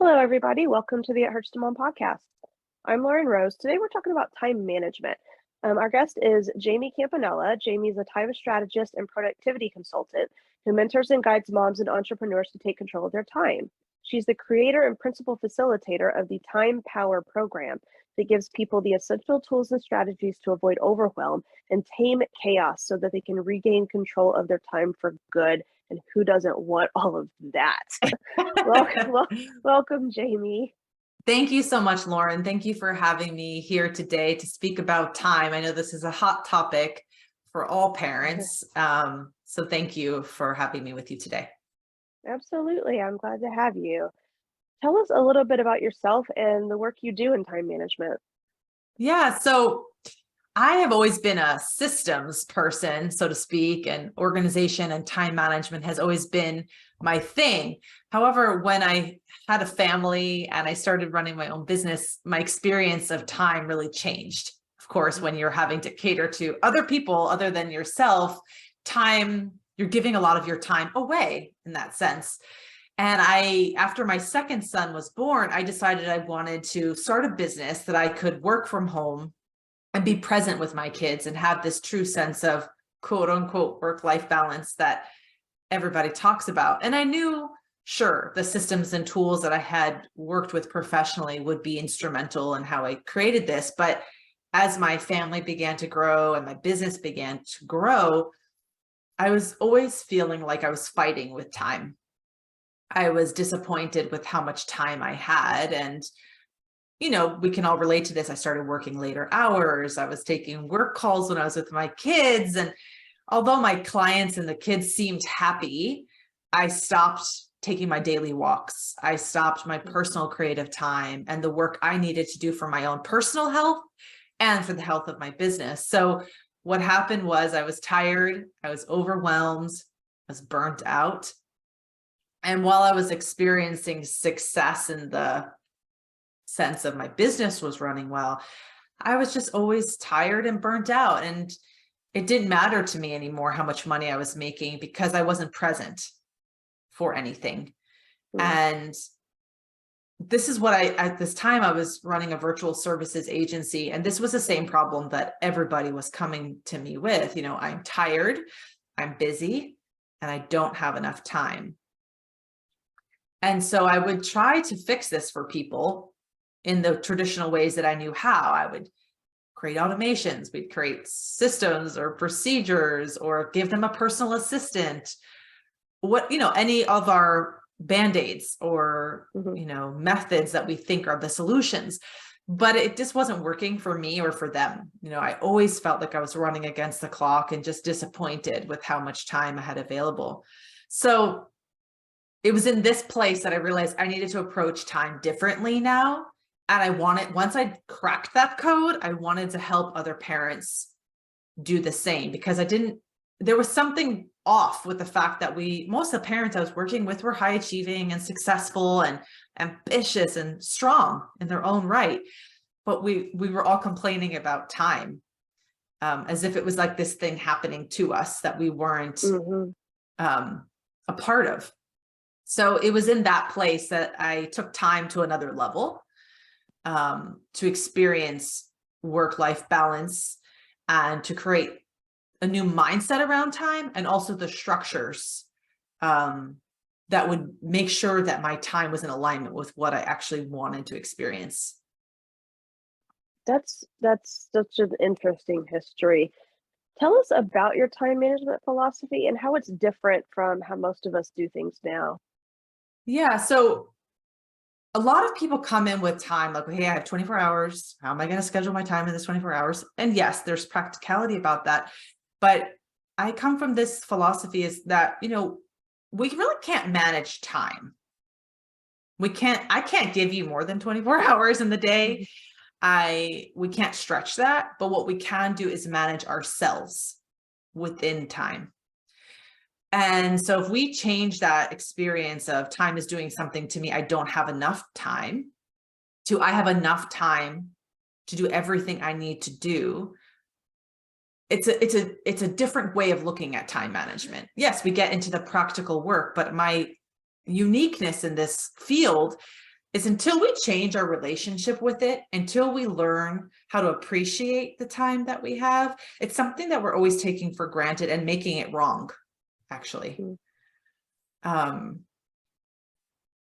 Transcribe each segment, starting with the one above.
Hello, everybody. Welcome to the ithurtstomom podcast. I'm Lauren Rose. Today, we're talking about time management. Our guest is Jaimee Campanella. Jaimee is a time strategist and productivity consultant who mentors and guides moms and entrepreneurs to take control of their time. She's the creator and principal facilitator of the Time Power program that gives people the essential tools and strategies to avoid overwhelm and tame chaos so that they can regain control of their time for good. And who doesn't want all of that? Welcome, Jaimee. Thank you so much, Lauren. Thank you for having me here today to speak about time. I know this is a hot topic for all parents. So thank you for having me with you today. Absolutely. I'm glad to have you. Tell us a little bit about yourself and the work you do in time management. Yeah, so I have always been a systems person, so to speak, and organization and time management has always been my thing. However, when I had a family and I started running my own business, my experience of time really changed. Of course, when you're having to cater to other people other than yourself, you're giving a lot of your time away in that sense. And after my second son was born, I decided I wanted to start a business that I could work from home and be present with my kids and have this true sense of quote unquote work-life balance that everybody talks about. And I knew, sure, the systems and tools that I had worked with professionally would be instrumental in how I created this. But as my family began to grow and my business began to grow, I was always feeling like I was fighting with time. I was disappointed with how much time I had. And we can all relate to this. I started working later hours. I was taking work calls when I was with my kids. And although my clients and the kids seemed happy, I stopped taking my daily walks. I stopped my personal creative time and the work I needed to do for my own personal health and for the health of my business. So what happened was I was tired, I was overwhelmed, I was burnt out. And while I was experiencing success in the sense of my business was running well, I was just always tired and burnt out. And it didn't matter to me anymore how much money I was making because I wasn't present for anything. And this is what at this time I was running a virtual services agency. And this was the same problem that everybody was coming to me with. I'm tired, I'm busy, and I don't have enough time. And so I would try to fix this for people in the traditional ways that I knew how. I would create automations, we'd create systems or procedures or give them a personal assistant, any of our band-aids or, methods that we think are the solutions. But it just wasn't working for me or for them. I always felt like I was running against the clock and just disappointed with how much time I had available. So it was in this place that I realized I needed to approach time differently now. And once I cracked that code, I wanted to help other parents do the same because there was something off with the fact that most of the parents I was working with were high achieving and successful and ambitious and strong in their own right. But we were all complaining about time as if it was like this thing happening to us that we weren't a part of. So it was in that place that I took time to another level to experience work-life balance and to create a new mindset around time and also the structures that would make sure that my time was in alignment with what I actually wanted to experience. That's such an interesting history. Tell us about your time management philosophy and how it's different from how most of us do things now. Yeah, so a lot of people come in with time like, hey, I have 24 hours. How am I going to schedule my time in this 24 hours? And yes, there's practicality about that. But I come from this philosophy is that, we really can't manage time. I can't give you more than 24 hours in the day. We can't stretch that. But what we can do is manage ourselves within time. And so if we change that experience of time is doing something to me, I don't have enough time, to I have enough time to do everything I need to do, it's a different way of looking at time management. Yes, we get into the practical work, but my uniqueness in this field is until we change our relationship with it, until we learn how to appreciate the time that we have, it's something that we're always taking for granted and making it wrong, actually.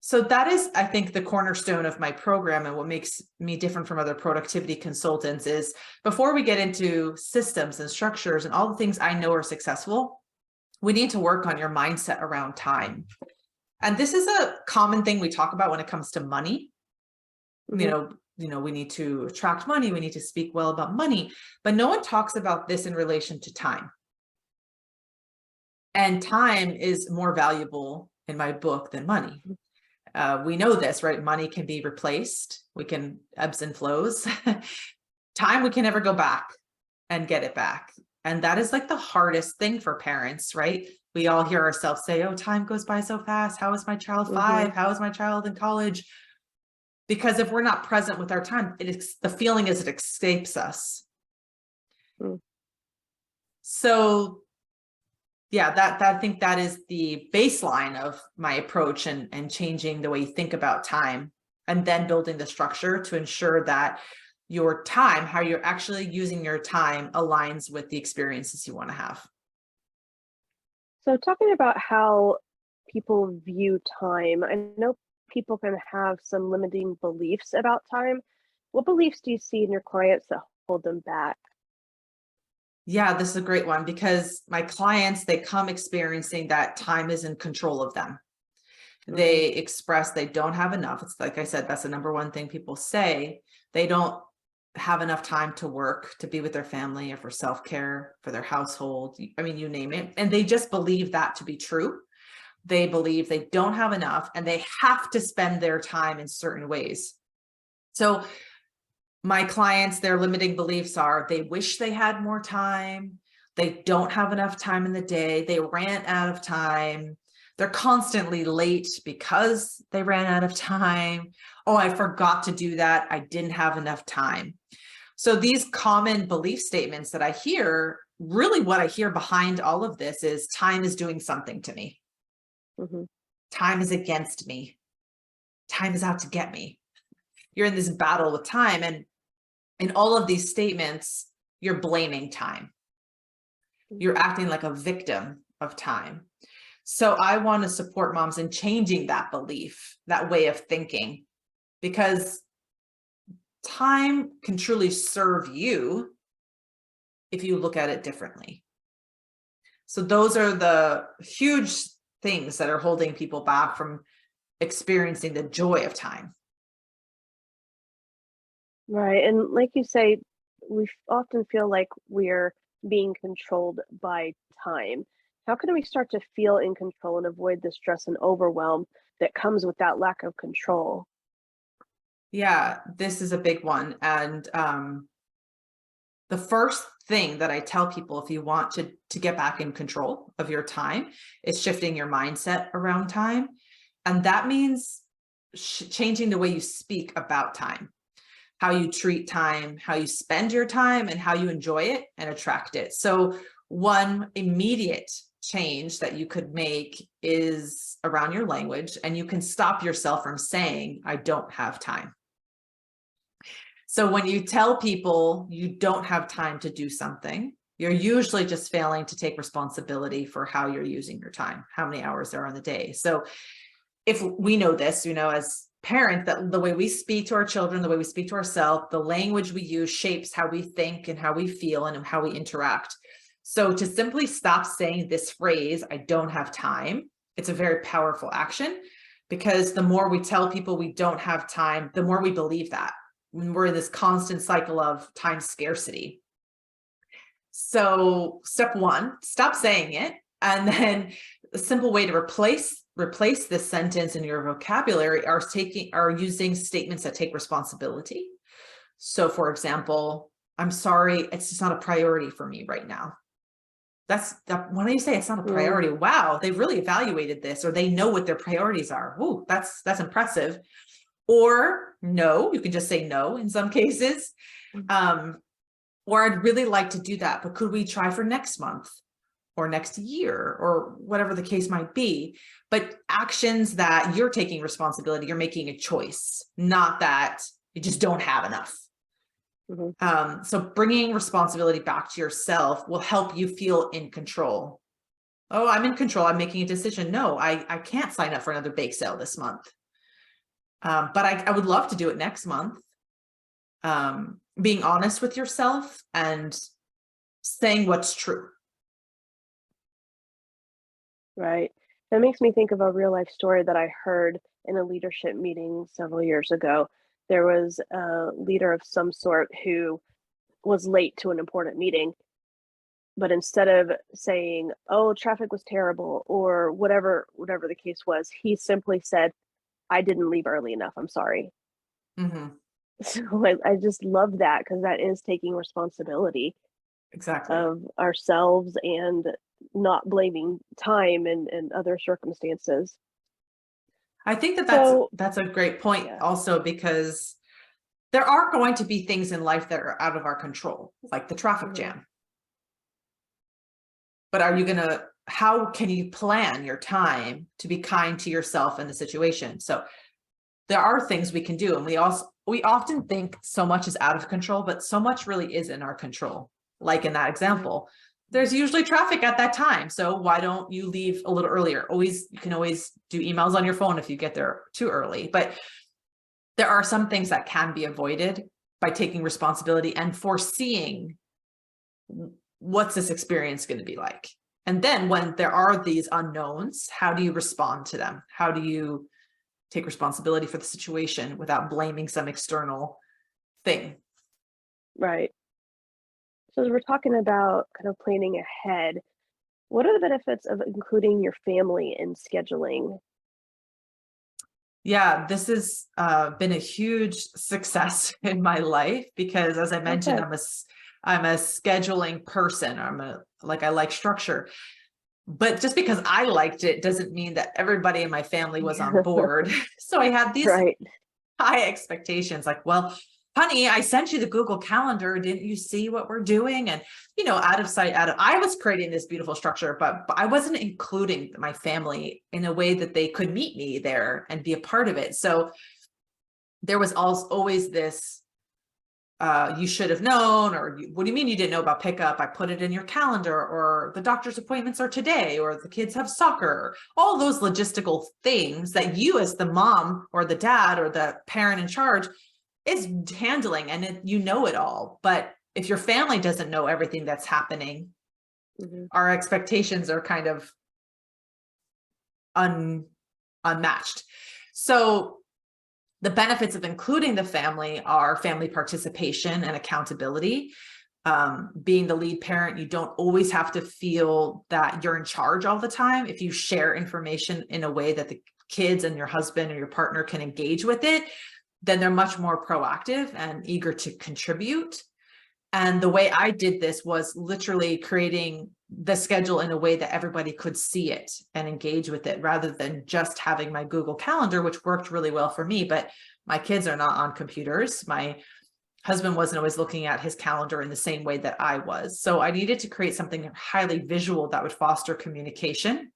So that is, I think, the cornerstone of my program, and what makes me different from other productivity consultants is, before we get into systems and structures and all the things I know are successful, we need to work on your mindset around time. And this is a common thing we talk about when it comes to money. You know, we need to attract money, we need to speak well about money, but no one talks about this in relation to time. And time is more valuable in my book than money. We know this, right? Money can be replaced. We can ebbs and flows. Time, we can never go back and get it back. And that is like the hardest thing for parents, right? We all hear ourselves say, oh, time goes by so fast. How is my child 5? How is my child in college? Because if we're not present with our time, the feeling is it escapes us. So yeah, I think that is the baseline of my approach, and changing the way you think about time, and then building the structure to ensure that your time, how you're actually using your time, aligns with the experiences you want to have. So talking about how people view time, I know people can have some limiting beliefs about time. What beliefs do you see in your clients that hold them back? Yeah, this is a great one, because my clients, they come experiencing that time is in control of them. They express they don't have enough. It's like I said, that's the number one thing people say. They don't have enough time to work, to be with their family, or for self-care, for their household. I mean, you name it. And they just believe that to be true. They believe they don't have enough, and they have to spend their time in certain ways. So my clients, their limiting beliefs are they wish they had more time. They don't have enough time in the day. They ran out of time. They're constantly late because they ran out of time. Oh, I forgot to do that. I didn't have enough time. So these common belief statements that I hear, really what I hear behind all of this is time is doing something to me. Time is against me. Time is out to get me. You're in this battle with time. And in all of these statements, you're blaming time. You're acting like a victim of time. So I want to support moms in changing that belief, that way of thinking, because time can truly serve you if you look at it differently. So those are the huge things that are holding people back from experiencing the joy of time. Right. And like you say, we often feel like we're being controlled by time. How can we start to feel in control and avoid the stress and overwhelm that comes with that lack of control? Yeah, this is a big one. And the first thing that I tell people, if you want to get back in control of your time, is shifting your mindset around time. And that means changing the way you speak about time, how you treat time, how you spend your time, and how you enjoy it and attract it. So one immediate change that you could make is around your language, and you can stop yourself from saying, I don't have time. So when you tell people you don't have time to do something, you're usually just failing to take responsibility for how you're using your time, how many hours there are in the day. So if we know this, you know, as parents, that the way we speak to our children, the way we speak to ourselves, the language we use shapes how we think and how we feel and how we interact. So to simply stop saying this phrase, I don't have time, it's a very powerful action, because the more we tell people we don't have time, the more we believe that. When we're in this constant cycle of time scarcity. So step one, stop saying it. And then a simple way to replace this sentence in your vocabulary are using statements that take responsibility. So for example, I'm sorry, it's just not a priority for me right now. When you say it's not a priority, wow, they've really evaluated this, or they know what their priorities are. Ooh, that's impressive. Or no, you can just say no in some cases. Or I'd really like to do that, but could we try for next month? or next year or whatever the case might be, but actions that you're taking responsibility, you're making a choice, not that you just don't have enough. So bringing responsibility back to yourself will help you feel in control. Oh, I'm in control. I'm making a decision. No, I can't sign up for another bake sale this month. But I would love to do it next month. Being honest with yourself and saying what's true. Right. That makes me think of a real life story that I heard in a leadership meeting several years ago. There was a leader of some sort who was late to an important meeting, but instead of saying, "Oh, traffic was terrible," or whatever the case was, he simply said, "I didn't leave early enough. I'm sorry." Mm-hmm. So I just love that because that is taking responsibility Exactly. of ourselves and not blaming time and other circumstances. I think that So, that's a great point yeah. also, because there are going to be things in life that are out of our control, like the traffic Mhm. jam. But how can you plan your time to be kind to yourself in the situation? So there are things we can do. And we often think so much is out of control, but so much really is in our control. Like in that Mhm. example, there's usually traffic at that time. So why don't you leave a little earlier? You can always do emails on your phone if you get there too early. But there are some things that can be avoided by taking responsibility and foreseeing what's this experience going to be like. And then when there are these unknowns, how do you respond to them? How do you take responsibility for the situation without blaming some external thing? Right. So as we're talking about kind of planning ahead, what are the benefits of including your family in scheduling? Yeah, this has been a huge success in my life because, as I Oh, mentioned, good. I'm a scheduling person. I like structure. But just because I liked it doesn't mean that everybody in my family was on board. So I had these Right. high expectations, like, well, honey, I sent you the Google Calendar. Didn't you see what we're doing? And, out of sight, I was creating this beautiful structure, but I wasn't including my family in a way that they could meet me there and be a part of it. So there was always this, you should have known, or what do you mean you didn't know about pickup? I put it in your calendar, or the doctor's appointments are today, or the kids have soccer, all those logistical things that you as the mom or the dad or the parent in charge is handling, and you know it all. But if your family doesn't know everything that's happening, Mhm. our expectations are kind of unmatched. So the benefits of including the family are family participation and accountability. Being the lead parent, you don't always have to feel that you're in charge all the time. If you share information in a way that the kids and your husband or your partner can engage with it, then they're much more proactive and eager to contribute. And the way I did this was literally creating the schedule in a way that everybody could see it and engage with it, rather than just having my Google Calendar, which worked really well for me. But my kids are not on computers. My husband wasn't always looking at his calendar in the same way that I was. So I needed to create something highly visual that would foster communication.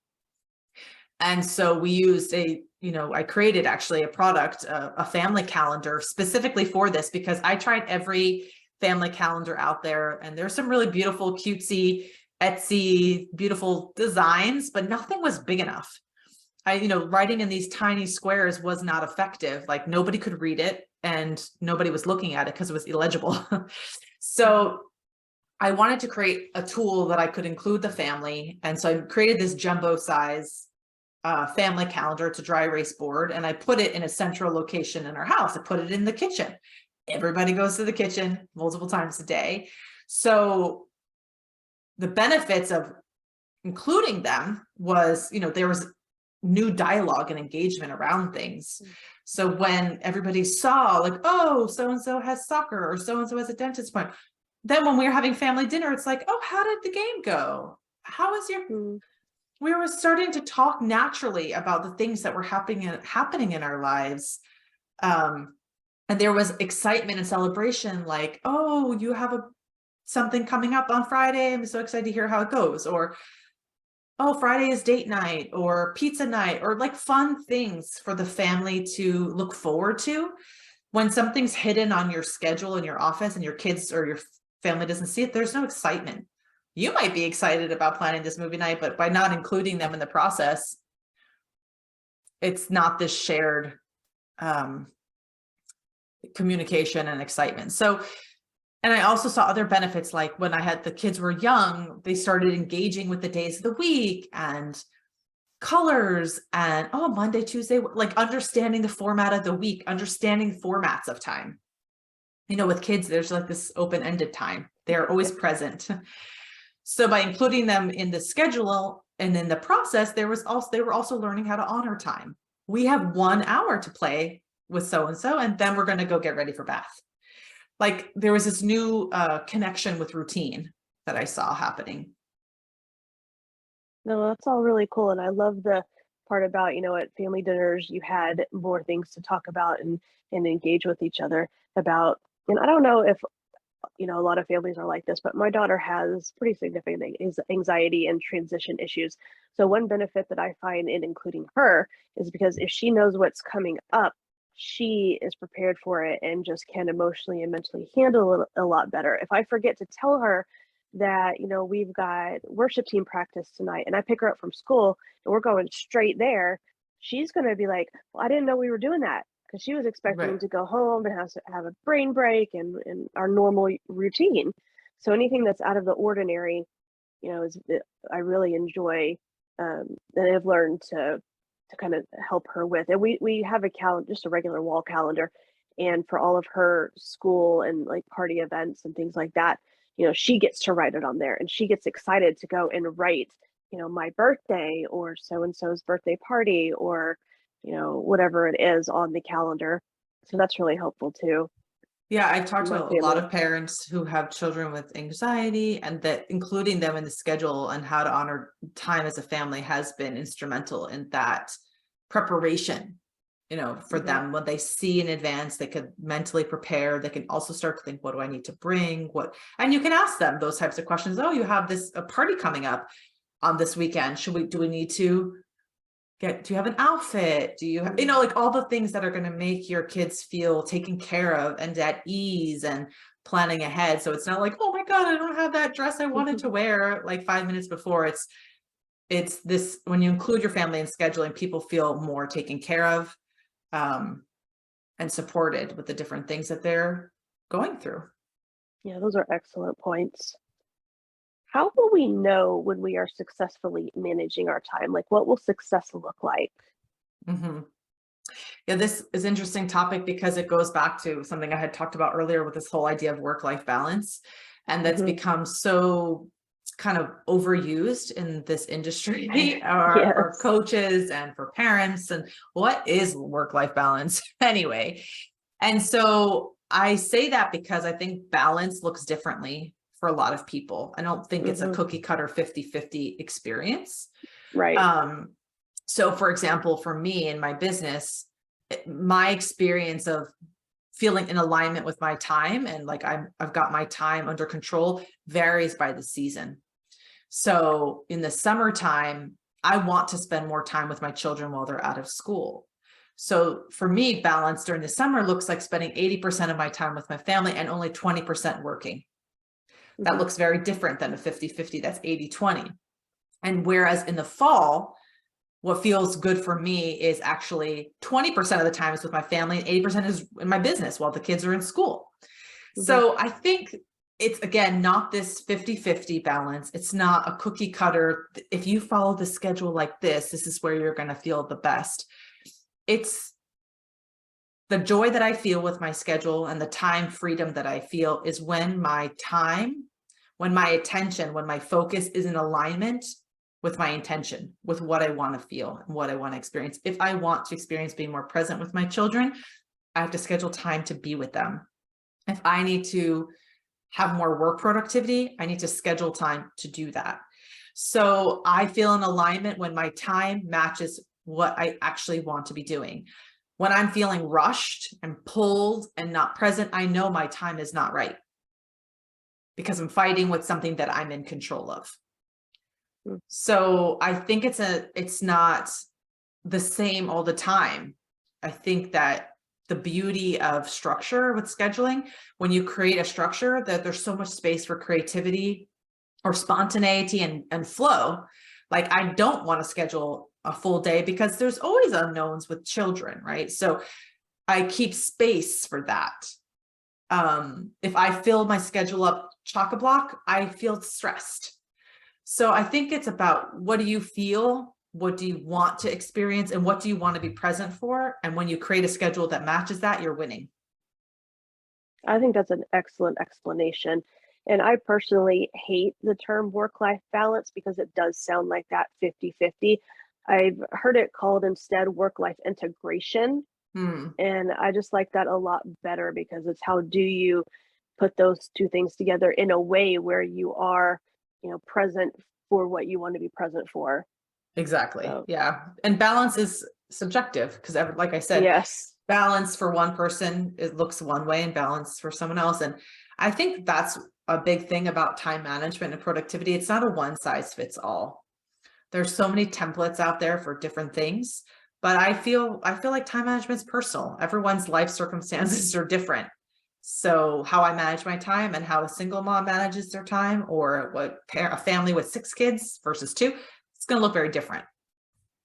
And so we used I created actually a product, a family calendar specifically for this, because I tried every family calendar out there, and there's some really beautiful, cutesy, Etsy, beautiful designs, but nothing was big enough. Writing in these tiny squares was not effective. Like, nobody could read it and nobody was looking at it because it was illegible. Mhm. So I wanted to create a tool that I could include the family. And so I created this jumbo size family calendar. It's a dry erase board, and I put it in a central location in our house. I put it in the kitchen. Everybody goes to the kitchen multiple times a day. So the benefits of including them was, there was new dialogue and engagement around things. So when everybody saw, like, oh, so-and-so has soccer, or so-and-so has a dentist appointment, then when we were having family dinner, it's like, oh, how did the game go? Mm. We were starting to talk naturally about the things that were happening in our lives. And there was excitement and celebration, like, oh, you have something coming up on Friday. I'm so excited to hear how it goes. Or oh, Friday is date night or pizza night, or like fun things for the family to look forward to. When something's hidden on your schedule in your office and your kids or your family doesn't see it, there's no excitement. You might be excited about planning this movie night, but by not including them in the process, it's not this shared communication and excitement. So, and I also saw other benefits, like when I had the kids were young, they started engaging with the days of the week and colors and, oh, Monday, Tuesday, like understanding the format of the week, understanding formats of time. You know, with kids, there's like this open-ended time. They're always present. So by including them in the schedule and in the process, they were also learning how to honor time. We have 1 hour to play with so-and-so, and then we're going to go get ready for bath. Like there was this new connection with routine that I saw happening. No, that's all really cool, and I love the part about, at family dinners, you had more things to talk about and engage with each other about. And I don't know if, a lot of families are like this, but my daughter has pretty significant anxiety and transition issues. So one benefit that I find in including her is because if she knows what's coming up, she is prepared for it and just can emotionally and mentally handle it a lot better. If I forget to tell her that, we've got worship team practice tonight and I pick her up from school and we're going straight there, she's going to be like, well, I didn't know we were doing that, because she was expecting Right. to go home and have a brain break and our normal routine. So anything that's out of the ordinary, I really enjoy, that I've learned to kind of help her with. And we have a calendar, just a regular wall calendar, and for all of her school and like party events and things like that, she gets to write it on there, and she gets excited to go and write, my birthday or so and so's birthday party, or whatever it is on the calendar. So that's really helpful too Yeah, I've talked in my to a lot family. of parents who have children with anxiety, and that including them in the schedule and how to honor time as a family has been instrumental in that preparation, for Hmm. them. When they see in advance, they could mentally prepare. They can also start to think, what do I need to bring? And you can ask them those types of questions. Oh, you have a party coming up on this weekend. Do we need to do you have an outfit? Do you have, like all the things that are going to make your kids feel taken care of and at ease and planning ahead. So it's not like, oh my God, I don't have that dress I wanted to wear like 5 minutes before. It's this, when you include your family in scheduling, people feel more taken care of, and supported with the different things that they're going through. Yeah, those are excellent points. How will we know when we are successfully managing our time? Like, what will success look like? Hmm. Yeah, this is an interesting topic because it goes back to something I had talked about earlier with this whole idea of work-life balance. And that's Hmm. become so kind of overused in this industry or Yes. coaches and for parents. And what is work-life balance anyway? And so I say that because I think balance looks differently for a lot of people. I don't think it's a Hmm. cookie cutter 50-50 experience. Right. Um, so for example, for me in my business, my experience of feeling in alignment with my time and like I've got my time under control varies by the season. So in the summertime, I want to spend more time with my children while they're out of school. So for me, balance during the summer looks like spending 80% of my time with my family and only 20% working. That Hmm. looks very different than a 50-50. That's 80-20. And whereas in the fall, what feels good for me is actually 20% of the time is with my family and 80% is in my business while the kids are in school. Hmm. So I think it's, again, not this 50-50 balance. It's not a cookie cutter. If you follow the schedule like this is where you're going to feel the best. It's the joy that I feel with my schedule and the time freedom that I feel is when my time, when my attention, when my focus is in alignment with my intention, with what I want to feel and what I want to experience. If I want to experience being more present with my children, I have to schedule time to be with them. If I need to have more work productivity, I need to schedule time to do that. So I feel in alignment when my time matches what I actually want to be doing. When I'm feeling rushed and pulled and not present, I know my time is not right because I'm fighting with something that I'm in control of. Mm. So I think it's not the same all the time. I think that the beauty of structure with scheduling, when you create a structure, that there's so much space for creativity or spontaneity and flow. Like, I don't want to schedule a full day because there's always unknowns with children, right? So I keep space for that. If I fill my schedule up chock-a-block, I feel stressed. So I think it's about, what do you feel? What do you want to experience? And what do you want to be present for? And when you create a schedule that matches that, you're winning. I think that's an excellent explanation. And I personally hate the term work-life balance because it does sound like that 50-50. I've heard it called instead work-life integration. Hmm, And I just like that a lot better because it's how do you put those two things together in a way where you are, present for what you want to be present for. exactly. So, Yeah. And balance is subjective because, like I said, yes. balance for one person, it looks one way, and balance for someone else. And I think that's a big thing about time management and productivity. It's not a one size fits all. There's so many templates out there for different things, but I feel like time management is personal. Everyone's life circumstances are different. So how I manage my time and how a single mom manages their time, or a family with 6 kids versus 2, it's going to look very different.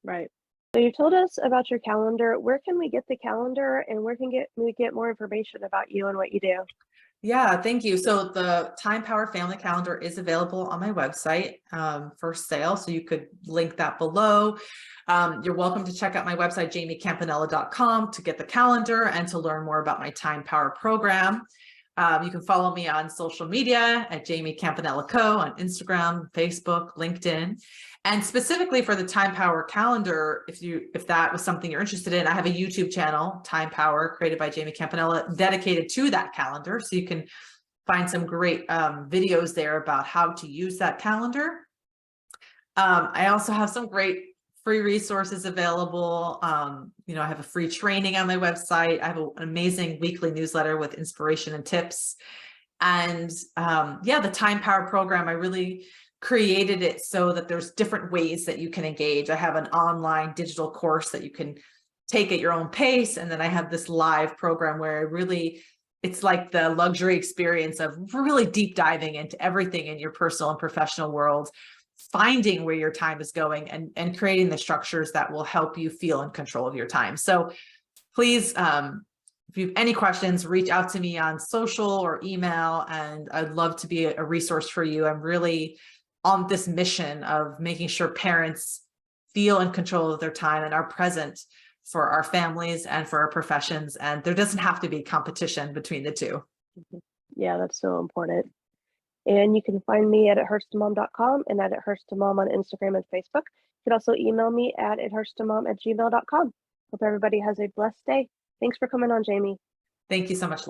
Right. So you told us about your calendar. Where can we get the calendar and where can we get more information about you and what you do? Yeah, thank you. So the Time Power Family Calendar is available on my website for sale. So you could link that below. You're welcome to check out my website, JaimeeCampanella.com, to get the calendar and to learn more about my Time Power program. You can follow me on social media at Jaimee Campanella Co. on Instagram, Facebook, LinkedIn. And specifically for the Time Power calendar, if that was something you're interested in, I have a YouTube channel, Time Power, created by Jaimee Campanella, dedicated to that calendar. So you can find some great videos there about how to use that calendar. I also have some great free resources available. I have a free training on my website. I have an amazing weekly newsletter with inspiration and tips. And the Time Power program, I really created it so that there's different ways that you can engage. I have an online digital course that you can take at your own pace. And then I have this live program where it's like the luxury experience of really deep diving into everything in your personal and professional world, finding where your time is going and creating the structures that will help you feel in control of your time. So please, if you have any questions, reach out to me on social or email, and I'd love to be a resource for you. I'm really on this mission of making sure parents feel in control of their time and are present for our families and for our professions. And there doesn't have to be competition between the two. Mhm. Yeah, that's so important. And you can find me at ithurtstomom.com and at ithurtstomom on Instagram and Facebook. You can also email me at ithurtstomom@gmail.com. Hope everybody has a blessed day. Thanks for coming on, Jaimee. Thank you so much.